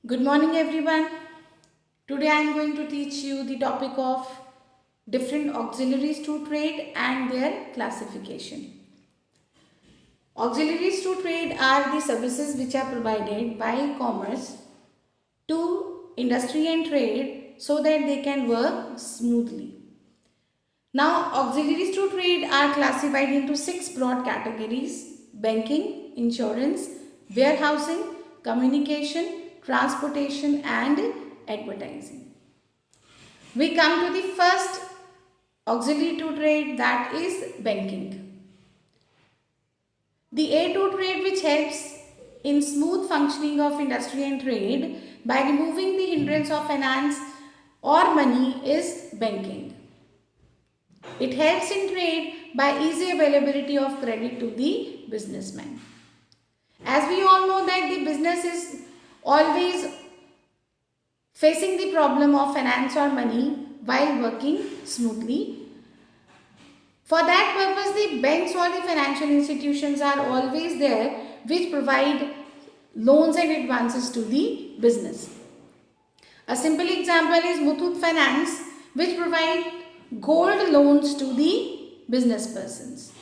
Good morning, everyone. Today I am going to teach you the topic of different auxiliaries to trade and their classification. Auxiliaries to trade are the services which are provided by commerce to industry and trade so that they can work smoothly. Now, auxiliaries to trade are classified into six broad categories: banking, insurance, warehousing, communication, transportation, and advertising. We come to the first auxiliary to trade, that is banking. The A to trade, which helps in smooth functioning of industry and trade by removing the hindrance of finance or money, is banking. It helps in trade by easy availability of credit to the businessman. As we all know that the business is always facing the problem of finance or money while working smoothly. For that purpose, the banks or the financial institutions are always there which provide loans and advances to the business. A simple example is Muthoot Finance, which provide gold loans to the business persons.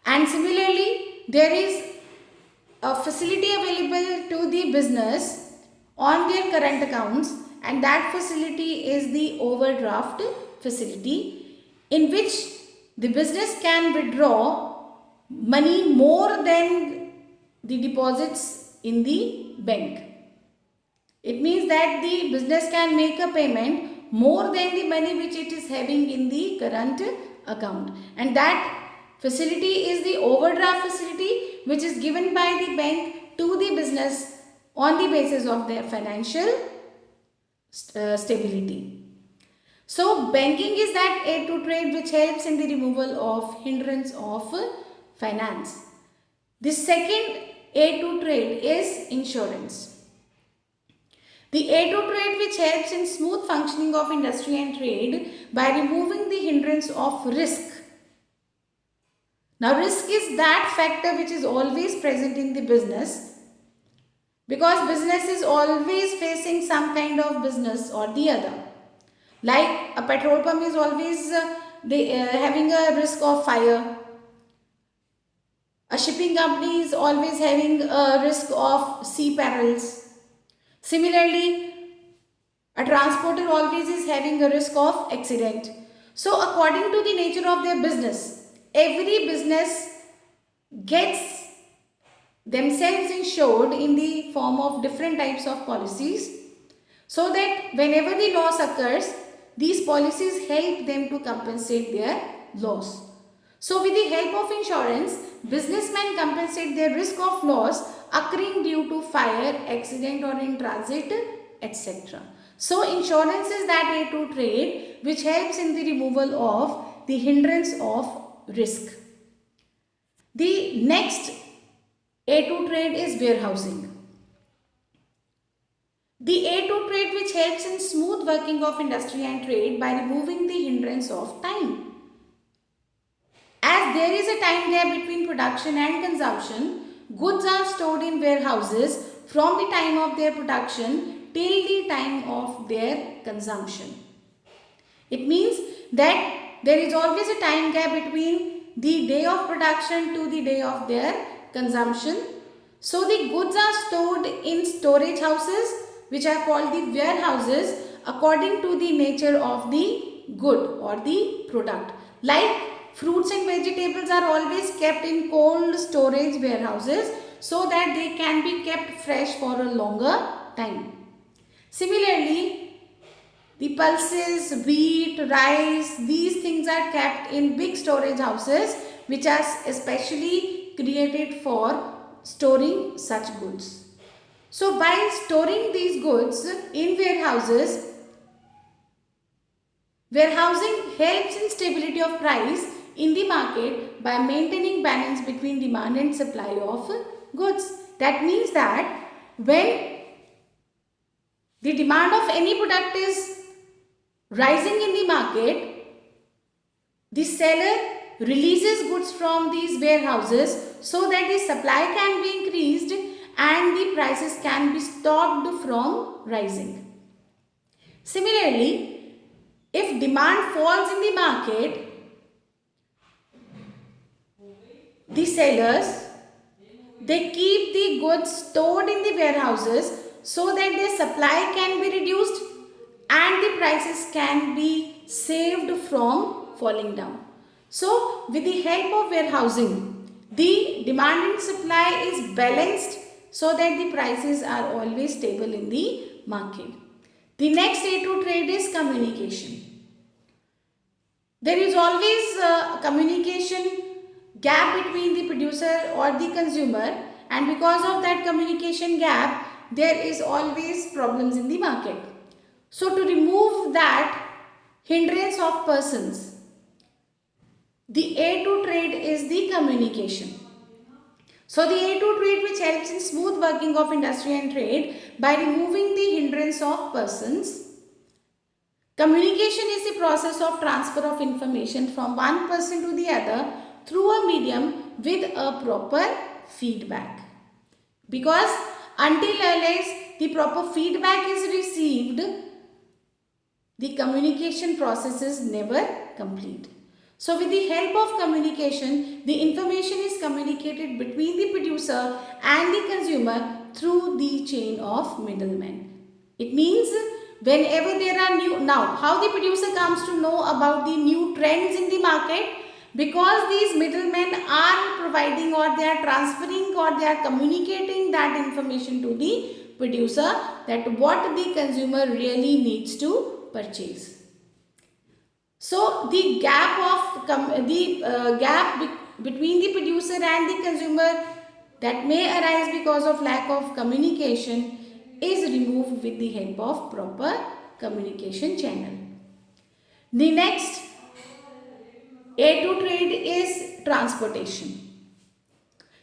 And similarly, there is a facility available to the business on their current accounts, and that facility is the overdraft facility, in which the business can withdraw money more than the deposits in the bank. It means that the business can make a payment more than the money which it is having in the current account, and that facility is the overdraft facility, which is given by the bank to the business on the basis of their financial stability. So banking is that aid to trade which helps in the removal of hindrance of finance. The second aid to trade is insurance. The aid to trade which helps in smooth functioning of industry and trade by removing the hindrance of risk. Now, risk is that factor which is always present in the business, because business is always facing some kind of business or the other. Like a petrol pump is always having a risk of fire. A shipping company is always having a risk of sea perils. Similarly, a transporter always is having a risk of accident. So according to the nature of their business, every business gets themselves insured in the form of different types of policies, so that whenever the loss occurs, these policies help them to compensate their loss. So with the help of insurance, businessmen compensate their risk of loss occurring due to fire, accident or in transit, etc. So insurance is that aid to trade which helps in the removal of the hindrance of risk. The next aid to trade is warehousing. The aid to trade which helps in smooth working of industry and trade by removing the hindrance of time. As there is a time gap between production and consumption, goods are stored in warehouses from the time of their production till the time of their consumption. It means that there is always a time gap between the day of production to the day of their consumption. So the goods are stored in storage houses, which are called the warehouses, according to the nature of the good or the product. Like fruits and vegetables are always kept in cold storage warehouses so that they can be kept fresh for a longer time. Similarly, the pulses, wheat, rice, these things are kept in big storage houses which are especially created for storing such goods. So by storing these goods in warehouses, warehousing helps in stability of price in the market by maintaining balance between demand and supply of goods. That means that when the demand of any product is rising in the market, the seller releases goods from these warehouses so that the supply can be increased and the prices can be stopped from rising. Similarly, if demand falls in the market, the sellers, they keep the goods stored in the warehouses so that their supply can be reduced and the prices can be saved from falling down. So, with the help of warehousing, the demand and supply is balanced so that the prices are always stable in the market. The next A2 trade is communication. There is always a communication gap between the producer or the consumer, and because of that communication gap, there is always problems in the market. So to remove that hindrance of persons, the A2 trade is the communication. So the A2 trade, which helps in smooth working of industry and trade by removing the hindrance of persons. Communication is the process of transfer of information from one person to the other through a medium with a proper feedback. Because until unless the proper feedback is received, the communication process is never complete. So with the help of communication, the information is communicated between the producer and the consumer through the chain of middlemen. It means whenever there are now how the producer comes to know about the new trends in the market, because these middlemen are providing or they are transferring or they are communicating that information to the producer that what the consumer really needs to purchase. So the gap between the producer and the consumer that may arise because of lack of communication is removed with the help of proper communication channel. The next A2 trade is transportation.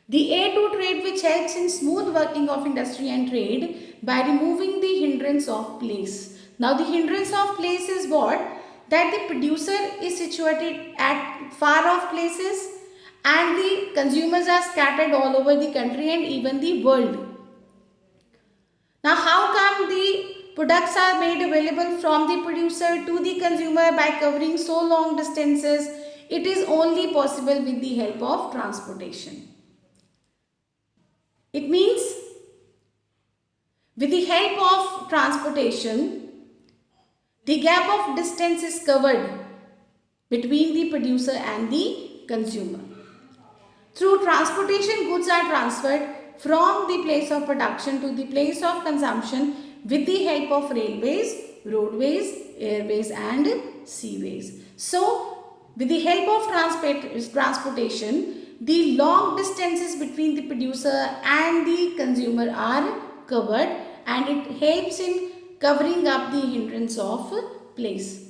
The A2 trade, which helps in smooth working of industry and trade by removing the hindrance of place. Now the hindrance of place is what? That the producer is situated at far off places and the consumers are scattered all over the country and even the world. Now how come the products are made available from the producer to the consumer by covering so long distances? It is only possible with the help of transportation. It means with the help of transportation, the gap of distance is covered between the producer and the consumer. Through transportation, goods are transferred from the place of production to the place of consumption with the help of railways, roadways, airways and seaways. So, with the help of transportation, the long distances between the producer and the consumer are covered and it helps in covering up the hindrance of place.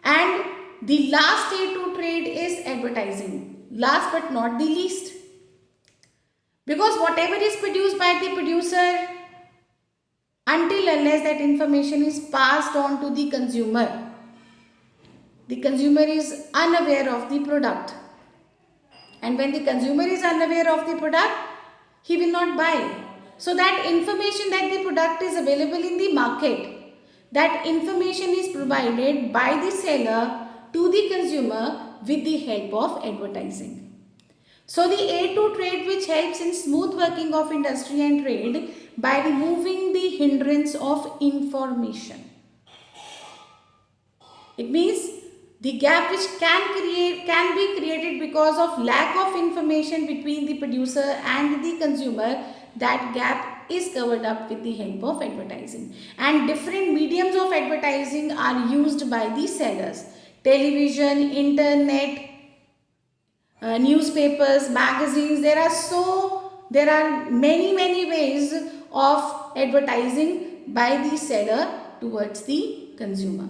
And the last A2 trade is advertising. Last but not the least. Because whatever is produced by the producer, until unless that information is passed on to the consumer is unaware of the product. And when the consumer is unaware of the product, he will not buy. So that information that the product is available in the market, that information is provided by the seller to the consumer with the help of advertising. So the A2 trade, which helps in smooth working of industry and trade by removing the hindrance of information. It means the gap which can be created because of lack of information between the producer and the consumer, that gap is covered up with the help of advertising. And different mediums of advertising are used by the sellers. Television, internet, newspapers, magazines. There are many ways of advertising by the seller towards the consumer.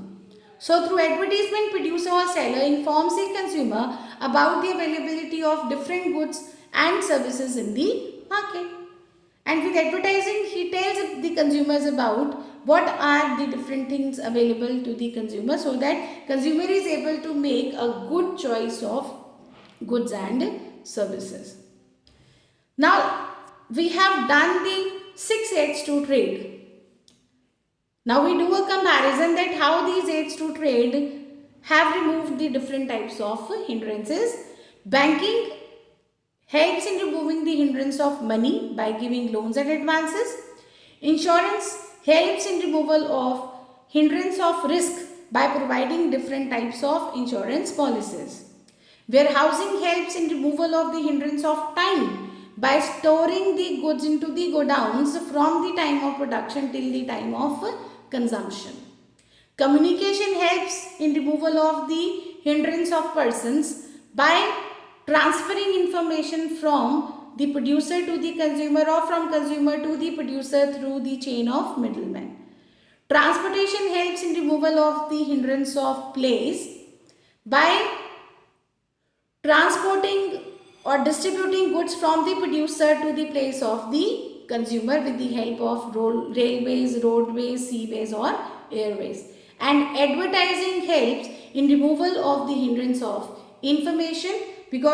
So through advertisement, producer or seller informs the consumer about the availability of different goods and services in the market. And with advertising, he tells the consumers about what are the different things available to the consumer so that consumer is able to make a good choice of goods and services. Now we have done the 6 aids to trade. Now we do a comparison that how these aids to trade have removed the different types of hindrances. Banking helps in removing the hindrance of money by giving loans and advances. Insurance helps in removal of hindrance of risk by providing different types of insurance policies. Warehousing helps in removal of the hindrance of time by storing the goods into the godowns from the time of production till the time of consumption. Communication helps in removal of the hindrance of persons by transferring information from the producer to the consumer or from consumer to the producer through the chain of middlemen. Transportation helps in removal of the hindrance of place by transporting or distributing goods from the producer to the place of the consumer with the help of railways, roadways, seaways or airways. And advertising helps in removal of the hindrance of information